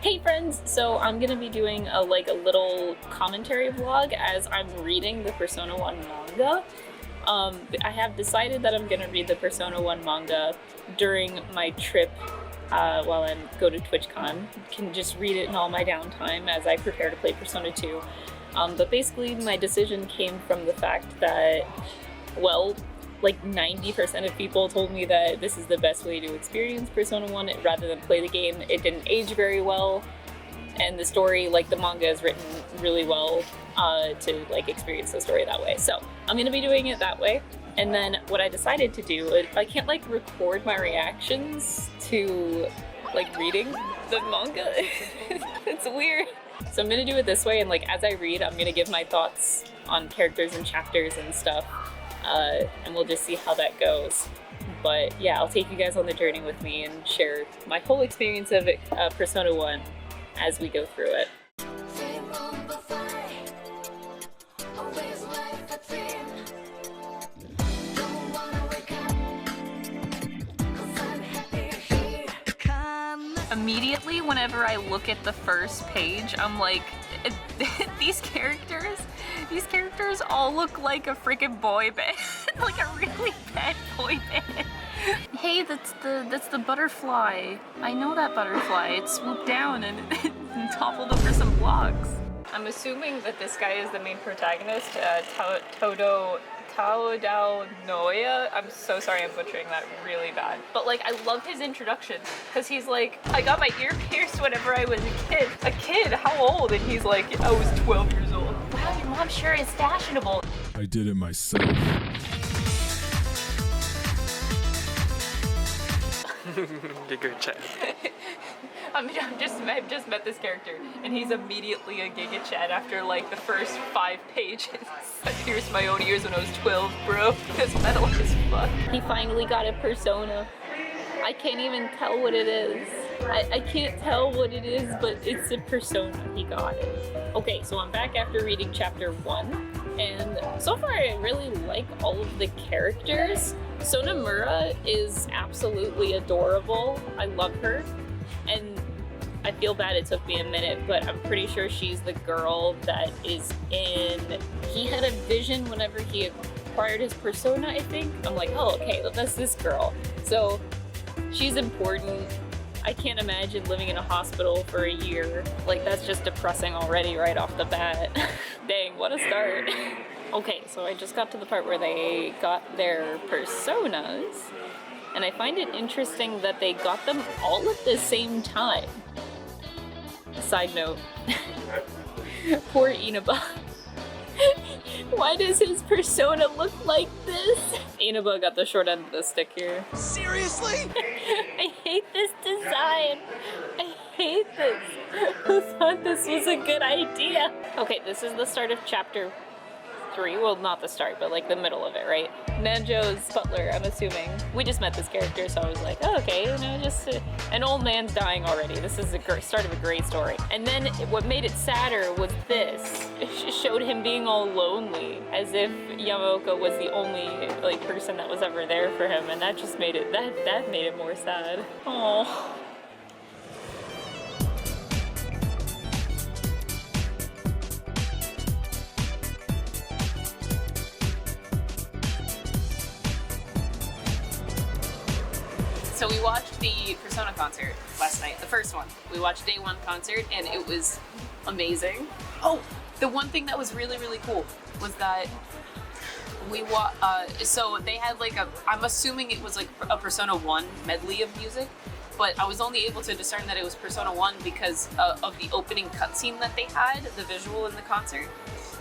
Hey friends! So I'm gonna be doing a little commentary vlog as I'm reading the Persona 1 manga. I have decided that I'm gonna read the Persona 1 manga during my trip while I go to TwitchCon. Can just read it in all my downtime as I prepare to play Persona 2. But basically my decision came from the fact that, well, like 90% of people told me that this is the best way to experience Persona 1 rather than play the game. It didn't age very well, and the story, like the manga, is written really well to like experience the story that way. So I'm gonna be doing it that way. And then what I decided to do, I can't like record my reactions to like reading the manga. It's weird. So I'm gonna do it this way, and like as I read, I'm gonna give my thoughts on characters and chapters and stuff. And we'll just see how that goes. But yeah, I'll take you guys on the journey with me and share my whole experience of Persona 1 as we go through it. Immediately, whenever I look at the first page, I'm like, these characters all look like a freaking boy band, like a really bad boy band. Hey, that's the butterfly. I know that butterfly. It swooped down and toppled over some blocks. I'm assuming that this guy is the main protagonist, Taodao Noya. I'm so sorry, I'm butchering that really bad. But like, I love his introduction because he's like, I got my ear pierced whenever I was a kid. A kid? How old? And he's like, I was 12 years old. Wow, your mom sure is fashionable. I did it myself. Giga Chad. I've just met this character, and he's immediately a Giga Chad after like the first 5 pages. I pierced my own ears when I was 12, bro. It's metal as fuck. He finally got a persona. I can't even tell what it is. I can't tell what it is, but it's a persona. He got it. Okay, so I'm back after reading chapter 1, and so far I really like all of the characters. Sonamura is absolutely adorable. I love her. And I feel bad it took me a minute, but I'm pretty sure she's the girl that is in... He had a vision whenever he acquired his persona, I think. I'm like, oh, okay, well, that's this girl. So she's important. I can't imagine living in a hospital for a year. Like, that's just depressing already right off the bat. Dang, what a start. Okay, so I just got to the part where they got their personas. And I find it interesting that they got them all at the same time. Side note. Poor Inaba. Why does his persona look like this? Inaba got the short end of the stick here. Seriously? I hate this design. I hate this. Who thought this was a good idea? Okay, this is the start of chapter 3. Well, not the start, but like the middle of it, right? Nanjo's butler, I'm assuming. We just met this character, so I was like, oh, okay, you know, just an old man's dying already. This is the start of a great story. And then what made it sadder was this. It showed him being all lonely, as if Yamaoka was the only like person that was ever there for him, and that just made it that made it more sad. Oh. So we watched the Persona concert last night, the first one. We watched day 1 concert, and it was amazing. Oh, the one thing that was really, really cool was that so they had like I'm assuming it was like a Persona 1 medley of music, but I was only able to discern that it was Persona 1 because of the opening cutscene that they had, the visual in the concert.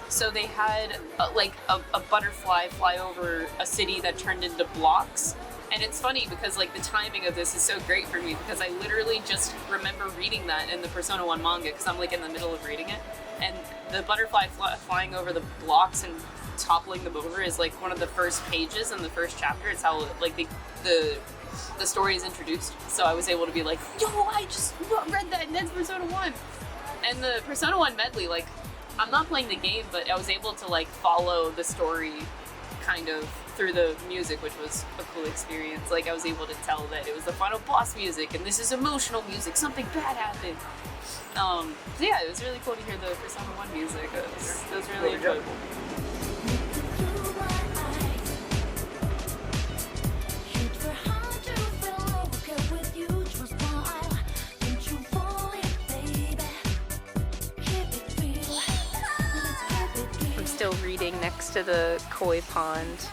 So they had like a butterfly fly over a city that turned into blocks. And it's funny because like the timing of this is so great for me because I literally just remember reading that in the Persona 1 manga because I'm like in the middle of reading it. And the butterfly flying over the blocks and toppling them over is like one of the first pages in the first chapter. It's how like the story is introduced. So I was able to be like, yo, I just read that and that's Persona 1. And the Persona 1 medley, like I'm not playing the game, but I was able to like follow the story kind of through the music, which was a cool experience. Like I was able to tell that it was the final boss music and this is emotional music, something bad happened. So yeah, it was really cool to hear the Persona 1 music. It was really enjoyable. I'm still reading next to the koi pond,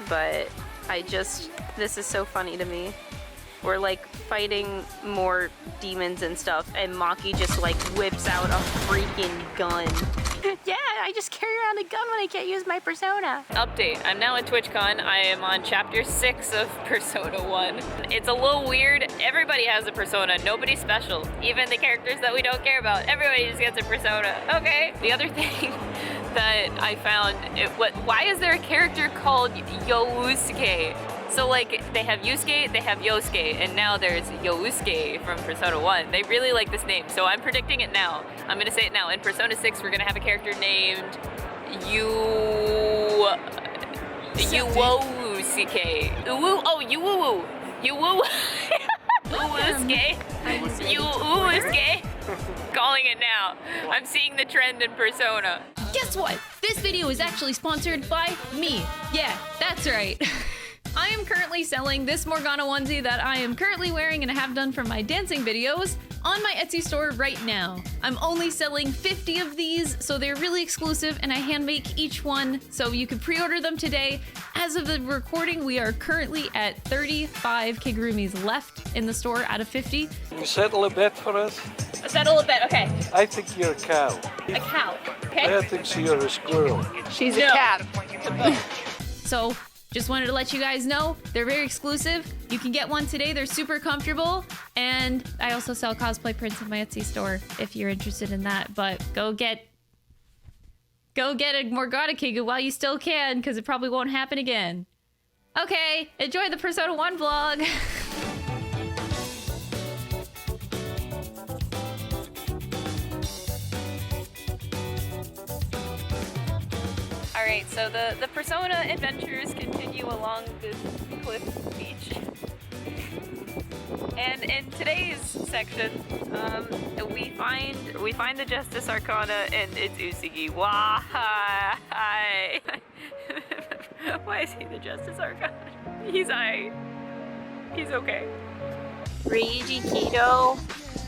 but this is so funny to me. We're like fighting more demons and stuff, and Maki just like whips out a freaking gun. Yeah, I just carry around a gun when I can't use my persona. Update, I'm now at TwitchCon. I am on chapter 6 of Persona 1. It's a little weird. Everybody has a persona, nobody special. Even the characters that we don't care about, everybody just gets a persona. Okay. The other thing that I found, why is there a character called Yousuke? So like, they have Yusuke, they have Yosuke, and now there's Yousuke from Persona 1. They really like this name, so I'm predicting it now. I'm gonna say it now. In Persona 6, we're gonna have a character named Yuwosuke. Uwusuke. Calling it now. I'm seeing the trend in Persona. Guess what? This video is actually sponsored by me. Yeah, that's right. I am currently selling this Morgana onesie that I am currently wearing and have done for my dancing videos on my Etsy store right now. I'm only selling 50 of these, so they're really exclusive, and I hand make each one, so you can pre-order them today. As of the recording, we are currently at 35 Kigurumis left in the store out of 50. Can you settle a bet for us? Settle a bet, okay. I think you're a cow. A cow, okay? I think you're a squirrel. She's a cat. So, just wanted to let you guys know, they're very exclusive. You can get one today, they're super comfortable. And I also sell cosplay prints in my Etsy store if you're interested in that. But go get a Morgana Kigu while you still can, because it probably won't happen again. Okay, enjoy the Persona 1 vlog. Alright, so the Persona adventures continue along this cliff beach. And in today's section, we find the Justice Arcana and it's Usagi. Why? Why is he the Justice Arcana? He's okay. Reiji Kito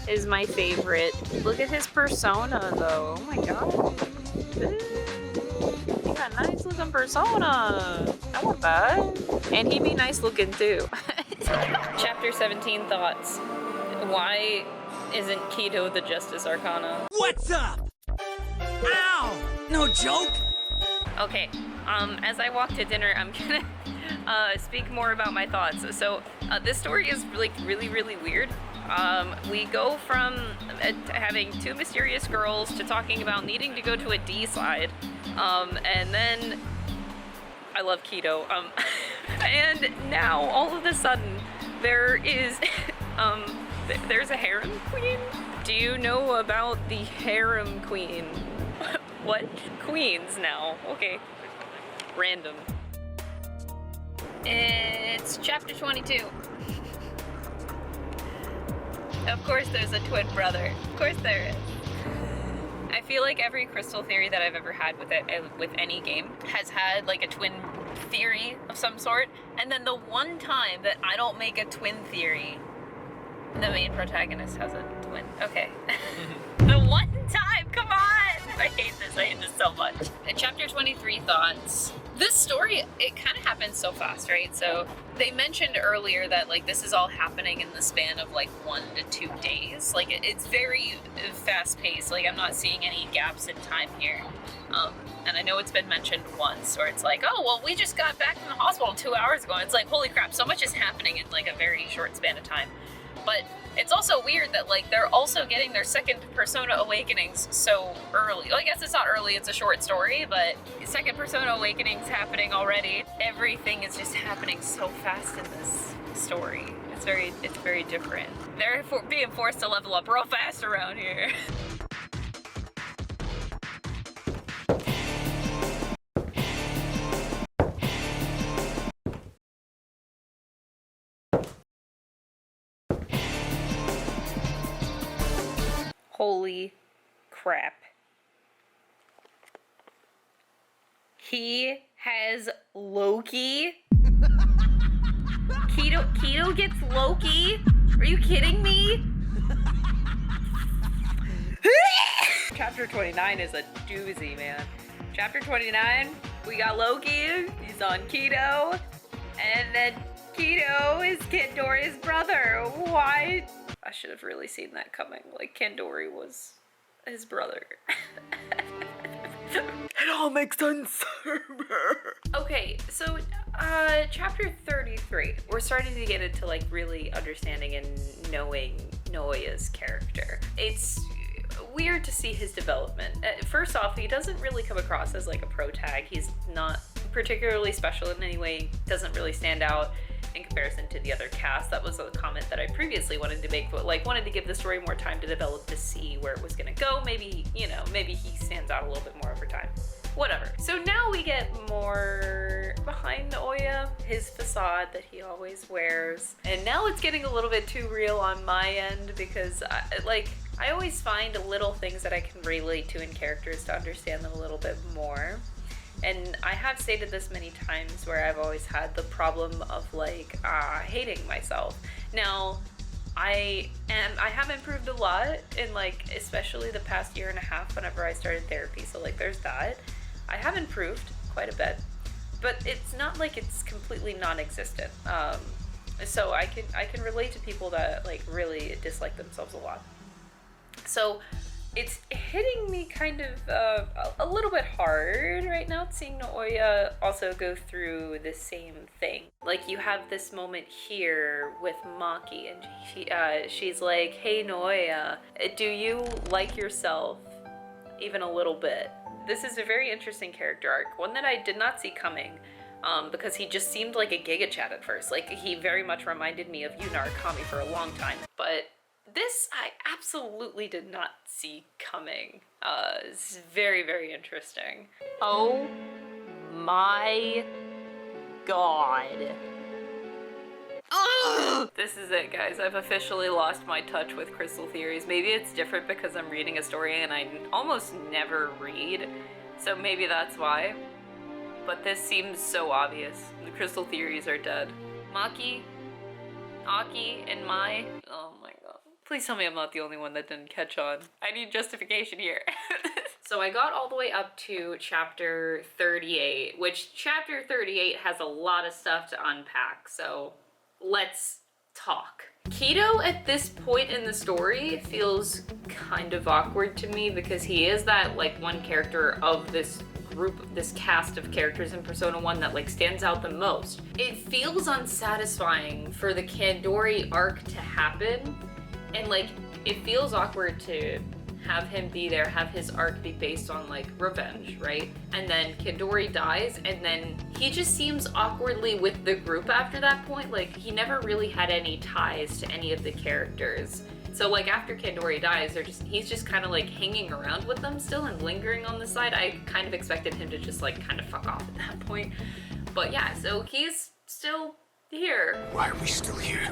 is my favorite. Look at his persona though. Oh my god. He got a nice looking persona. I want that. And he'd be nice looking too. Chapter 17 thoughts. Why isn't Kito the Justice Arcana? What's up? Ow! No joke? Okay, as I walk to dinner, I'm gonna speak more about my thoughts. So, this story is like really weird. We go from having two mysterious girls to talking about needing to go to a D slide. And then I love Kito. And now all of a sudden there is there's a harem queen. Do you know about the harem queen? What? Queens now. Okay. Random. It's chapter 22. Of course there's a twin brother. Of course there is. I feel like every crystal theory that I've ever had with any game has had like a twin theory of some sort, and then the one time that I don't make a twin theory, the main protagonist has a twin. Okay. The one time, come on! I hate this so much. In chapter 23 thoughts. This story, it kind of happens so fast, right? So they mentioned earlier that like this is all happening in the span of like 1 to 2 days. Like it's very fast paced. Like I'm not seeing any gaps in time here. And I know it's been mentioned once where it's like, oh, well, we just got back from the hospital 2 hours ago. And it's like, holy crap, so much is happening in like a very short span of time. But it's also weird that like they're also getting their second Persona Awakenings so early. Well, I guess it's not early, it's a short story, but second Persona Awakenings happening already. Everything is just happening so fast in this story. It's very different. They're being forced to level up real fast around here. Holy crap. He has Loki. Keto gets Loki? Are you kidding me? Chapter 29 is a doozy, man. Chapter 29, we got Loki, he's on keto, and then Keto is Kandori's brother. Why? I should have really seen that coming. Like, Kandori was his brother. It all makes sense. Okay, so chapter 33, we're starting to get into like really understanding and knowing Naoya's character. It's weird to see his development. First off, he doesn't really come across as like a protag. He's not particularly special in any way, doesn't really stand out in comparison to the other cast. That was a comment that I previously wanted to make, but like wanted to give the story more time to develop to see where it was gonna go. Maybe, you know, maybe he stands out a little bit more over time. Whatever. So now we get more behind Naoya, his facade that he always wears. And now it's getting a little bit too real on my end because I always find little things that I can relate to in characters to understand them a little bit more. And I have stated this many times where I've always had the problem of like hating myself. Now, I have improved a lot in like especially the past year and a half whenever I started therapy. So like there's that. I have improved quite a bit, but it's not like it's completely non-existent. So I can relate to people that like really dislike themselves a lot. So it's hitting me kind of a little bit hard right now, seeing Naoya also go through the same thing. Like you have this moment here with Maki, and she's like, "Hey Naoya, do you like yourself even a little bit?" This is a very interesting character arc, one that I did not see coming. Because he just seemed like a Giga Chad at first. Like he very much reminded me of Yuna Kami for a long time, but this I absolutely did not see coming. It's very, very interesting. Oh my god. Ugh! This is it, guys. I've officially lost my touch with Crystal Theories. Maybe it's different because I'm reading a story and I almost never read, so maybe that's why. But this seems so obvious. The Crystal Theories are dead. Maki, Aki, and Mai. Oh my god. Please tell me I'm not the only one that didn't catch on. I need justification here. So I got all the way up to chapter 38, which chapter 38 has a lot of stuff to unpack, so let's talk. Keto at this point in the story feels kind of awkward to me because he is that like one character of this group, this cast of characters in Persona 1 that like stands out the most. It feels unsatisfying for the Kandori arc to happen, and like it feels awkward to have him be there, have his arc be based on like revenge, right? And then Kandori dies, and then he just seems awkwardly with the group after that point. Like he never really had any ties to any of the characters. So like after Kandori dies, he's just kind of like hanging around with them still and lingering on the side. I kind of expected him to just like kind of fuck off at that point. But yeah, so he's still here. Why are we still here?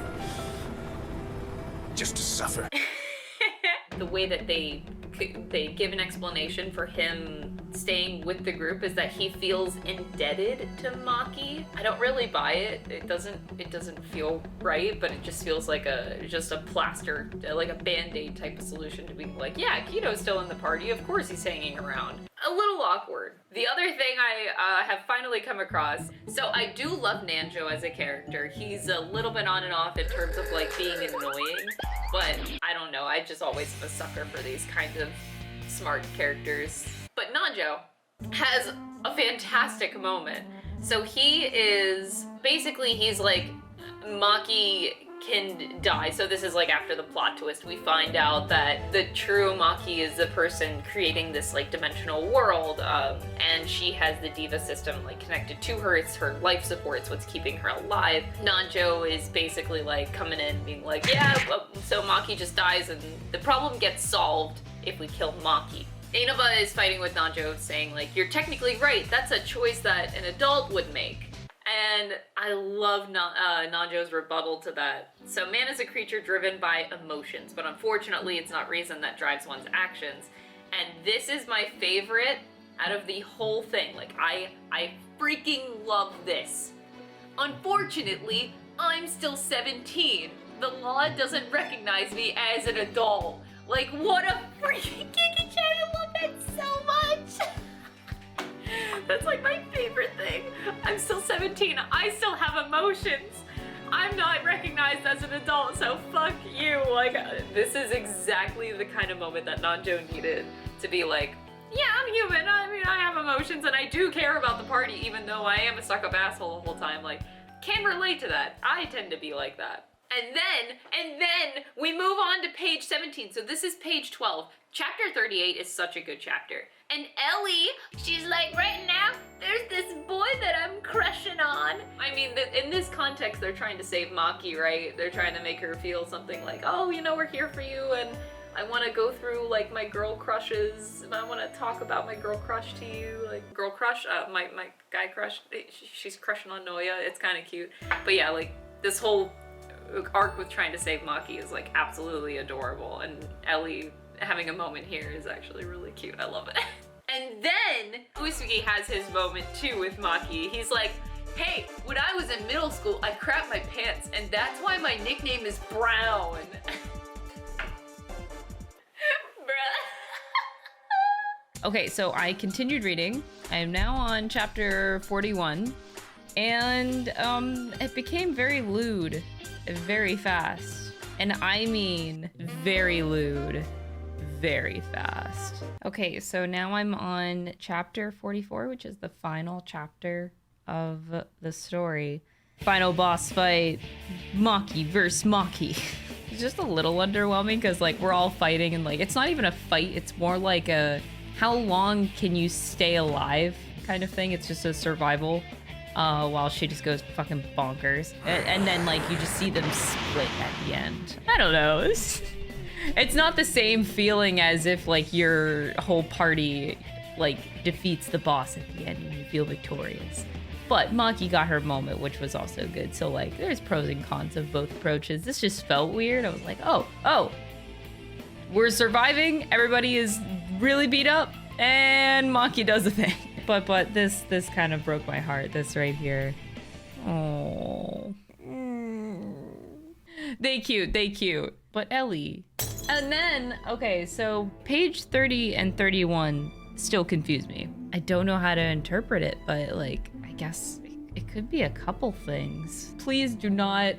Just to suffer. The way that they give an explanation for him staying with the group is that he feels indebted to Maki. I don't really buy it. It doesn't feel right, but it just feels like just a plaster, like a band-aid type of solution to be like, yeah, Keto's still in the party, of course he's hanging around. A little awkward. The other thing I have finally come across, so I do love Nanjo as a character. He's a little bit on and off in terms of like being annoying, but I don't know, I just always am a sucker for these kinds of smart characters. But Nanjo has a fantastic moment. So he's like, Maki can die. So this is like after the plot twist, we find out that the true Maki is the person creating this like dimensional world, and she has the diva system like connected to her. It's her life support, it's what's keeping her alive. Nanjo is basically like coming in being like, yeah, so Maki just dies and the problem gets solved if we kill Maki. Inaba is fighting with Nanjo, saying like, you're technically right, that's a choice that an adult would make. And I love Nanjo's rebuttal to that. So man is a creature driven by emotions, but unfortunately it's not reason that drives one's actions. And this is my favorite out of the whole thing. Like, I freaking love this. Unfortunately, I'm still 17. The law doesn't recognize me as an adult. Like, what a freaking Giga Chat, I love that so much. That's like my favorite thing. I'm still 17, I still have emotions. I'm not recognized as an adult, so fuck you. Like, this is exactly the kind of moment that Nanjo needed to be like, yeah, I'm human. I mean, I have emotions and I do care about the party, even though I am a stuck-up asshole the whole time. Like, can relate to that. I tend to be like that. And then we move on to page 17. So this is page 12. Chapter 38 is such a good chapter. And Ellie, she's like, right now, there's this boy that I'm crushing on. I mean, in this context, they're trying to save Maki, right? They're trying to make her feel something like, oh, you know, we're here for you, and I want to go through, like, my girl crushes, and I want to talk about my girl crush to you. Like, girl crush, my guy crush, she's crushing on Noya. It's kind of cute. But yeah, like, this whole arc with trying to save Maki is, like, absolutely adorable, and Ellie having a moment here is actually really cute. I love it. And then Uesugi has his moment too with Maki. He's like, hey, when I was in middle school, I crapped my pants, and that's why my nickname is Brown. Okay, so I continued reading. I am now on chapter 41, and it became very lewd, very fast. And I mean very lewd, very fast. Okay, so now I'm on chapter 44, which is the final chapter of the story. Final boss fight, Maki versus Maki. It's just a little underwhelming because, like, we're all fighting and, like, it's not even a fight. It's more like a how long can you stay alive kind of thing. It's just a survival while she just goes fucking bonkers. And then, like, you just see them split at the end. I don't know. It's not the same feeling as if, like, your whole party, like, defeats the boss at the end and you feel victorious. But Maki got her moment, which was also good. So, like, there's pros and cons of both approaches. This just felt weird. I was like, oh, we're surviving. Everybody is really beat up, and Maki does the thing. But this kind of broke my heart. This right here. Oh, they cute. But Ellie. And then, okay, so page 30 and 31 still confuse me. I don't know how to interpret it, but, like, I guess it could be a couple things. Please do not,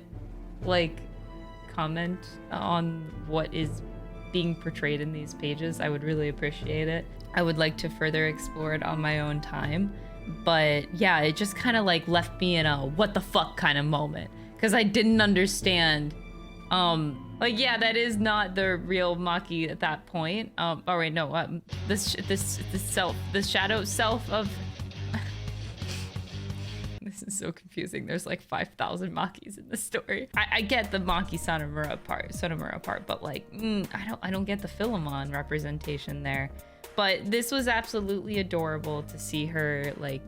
like, comment on what is being portrayed in these pages. I would really appreciate it. I would like to further explore it on my own time. But yeah, it just kind of, like, left me in a what the fuck kind of moment. Because I didn't understand. Like, yeah, that is not the real Maki at that point. Oh wait, no, the shadow self of... This is so confusing. There's like 5,000 Makis in the story. I get the Maki Sonomura part, but, like, I don't get the Philemon representation there. But this was absolutely adorable to see her, like,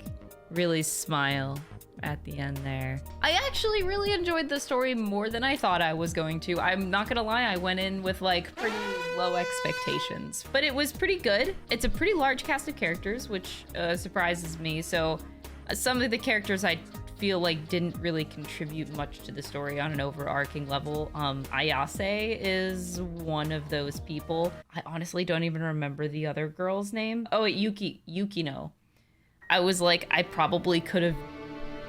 really smile at the end there. I actually really enjoyed the story more than I thought I was going to. I'm not gonna lie, I went in with, like, pretty low expectations, but it was pretty good. It's a pretty large cast of characters, which surprises me. So some of the characters I feel like didn't really contribute much to the story on an overarching level. Ayase is one of those people. I honestly don't even remember the other girl's name. Oh wait, Yukino. I was like, I probably could have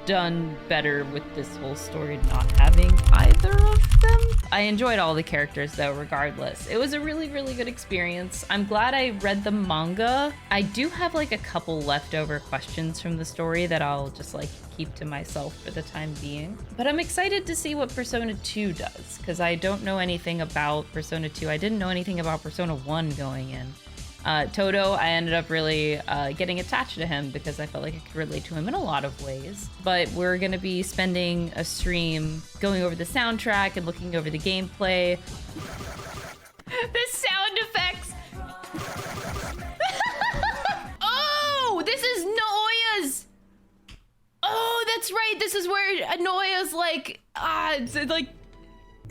done better with this whole story not having either of them. I enjoyed all the characters though, regardless. It was a really, really good experience. I'm glad I read the manga. I do have, like, a couple leftover questions from the story that I'll just, like, keep to myself for the time being. But I'm excited to see what Persona 2 does, because I don't know anything about Persona 2. I didn't know anything about Persona 1 going in. Todo, I ended up really getting attached to him because I felt like I could relate to him in a lot of ways. But we're going to be spending a stream going over the soundtrack and looking over the gameplay. The sound effects! Oh, this is Naoya's! Oh, that's right, the like,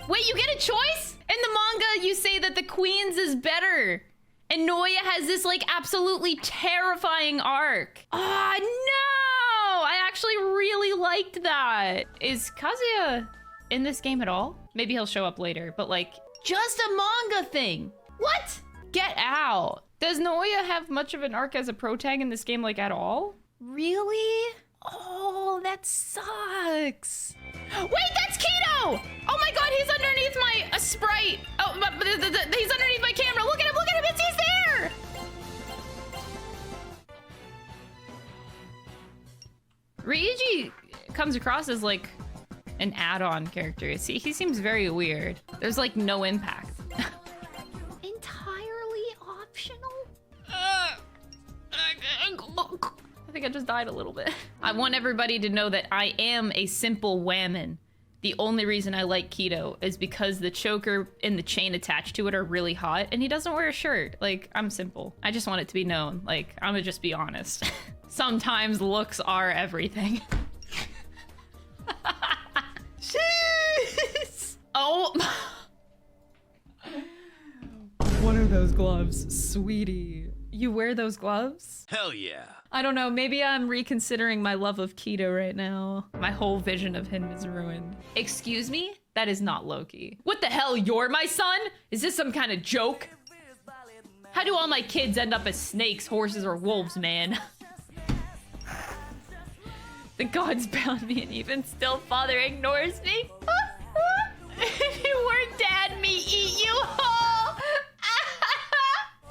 wait, you get a choice? In the manga, you say that the Queen's is better. And Noya has this like absolutely terrifying arc. Ah, no! I actually really liked that. Is Kazuya in this game at all? Maybe he'll show up later, but like, just a manga thing. What? Get out. Does Noya have much of an arc as a protag in this game, like at all? Really? Oh, that sucks. Wait, that's Keto! Oh my god, he's underneath my sprite. Oh, he's underneath my camera. Look at him, he's there! Ryuji comes across as like an add-on character. See, he seems very weird. There's like no impact. Entirely optional? I think I just died a little bit. I want everybody to know that I am a simple whammon. The only reason I like Keto is because the choker and the chain attached to it are really hot, and he doesn't wear a shirt. Like, I'm simple. I just want it to be known. Like, I'm gonna just be honest. Sometimes looks are everything. Jeez. Oh. What are those gloves, sweetie? You wear those gloves? Hell yeah. I don't know, maybe I'm reconsidering my love of Keto right now. My whole vision of him is ruined. Excuse me? That is not Loki. What the hell, you're my son? Is this some kind of joke? How do all my kids end up as snakes, horses, or wolves, man? The gods bound me and even still father ignores me. If you weren't dad, me eat you whole.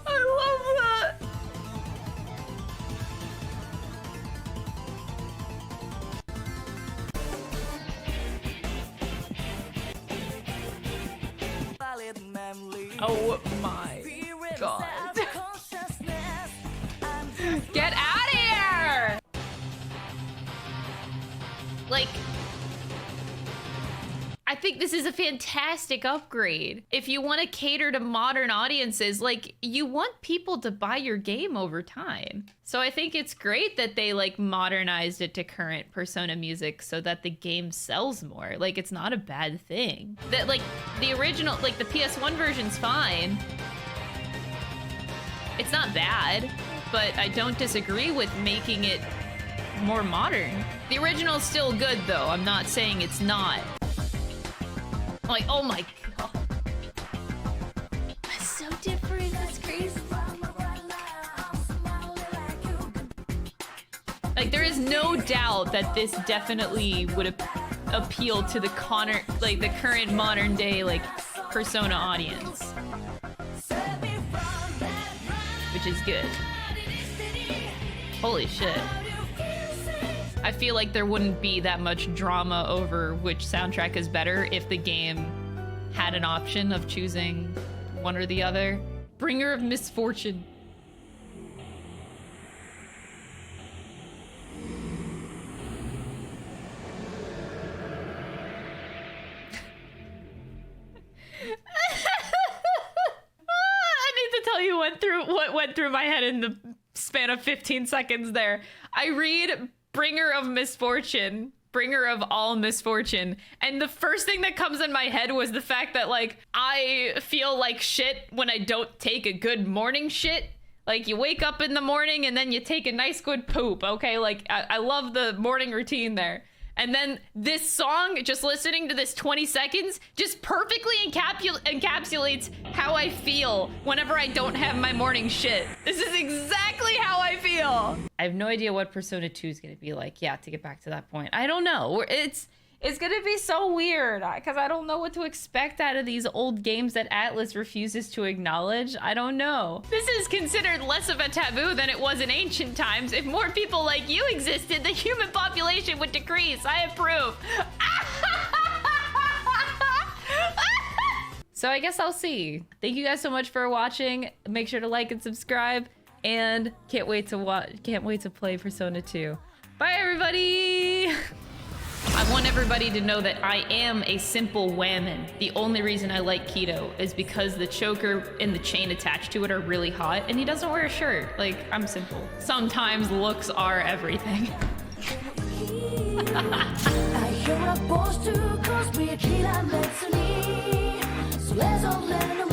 I love that. Oh my god. Get out of here! Like, I think this is a fantastic upgrade. If you want to cater to modern audiences, like, you want people to buy your game over time. So I think it's great that they like modernized it to current Persona music so that the game sells more. Like, it's not a bad thing. That like the original, like the PS1 version's fine. It's not bad, but I don't disagree with making it more modern. The original's still good though. I'm not saying it's not. Like, oh my god. That's so different, that's crazy. Like, there is no doubt that this definitely would appeal to the current modern day, like, Persona audience. Which is good. Holy shit. I feel like there wouldn't be that much drama over which soundtrack is better if the game had an option of choosing one or the other. Bringer of Misfortune. I need to tell you what went through my head in the span of 15 seconds there. I read Bringer of Misfortune, bringer of all misfortune, and the first thing that comes in my head was the fact that, like, I feel like shit when I don't take a good morning shit. Like, you wake up in the morning and then you take a nice good poop, okay? Like, I love the morning routine there. And then this song, just listening to this 20 seconds, just perfectly encapsulates how I feel whenever I don't have my morning shit. This is exactly how I feel. I have no idea what Persona 2 is going to be like. Yeah, to get back to that point. I don't know. It's going to be so weird because I don't know what to expect out of these old games that Atlas refuses to acknowledge. I don't know. This is considered less of a taboo than it was in ancient times. If more people like you existed, the human population would decrease. I approve. So I guess I'll see. Thank you guys so much for watching. Make sure to like and subscribe, and can't wait to play Persona 2. Bye everybody. I want everybody to know that I am a simple whammon. The only reason I like Keto is because the choker and the chain attached to it are really hot, and he doesn't wear a shirt. Like, I'm simple. Sometimes looks are everything. You're a boss to cause we're killing Bethany. So let's all let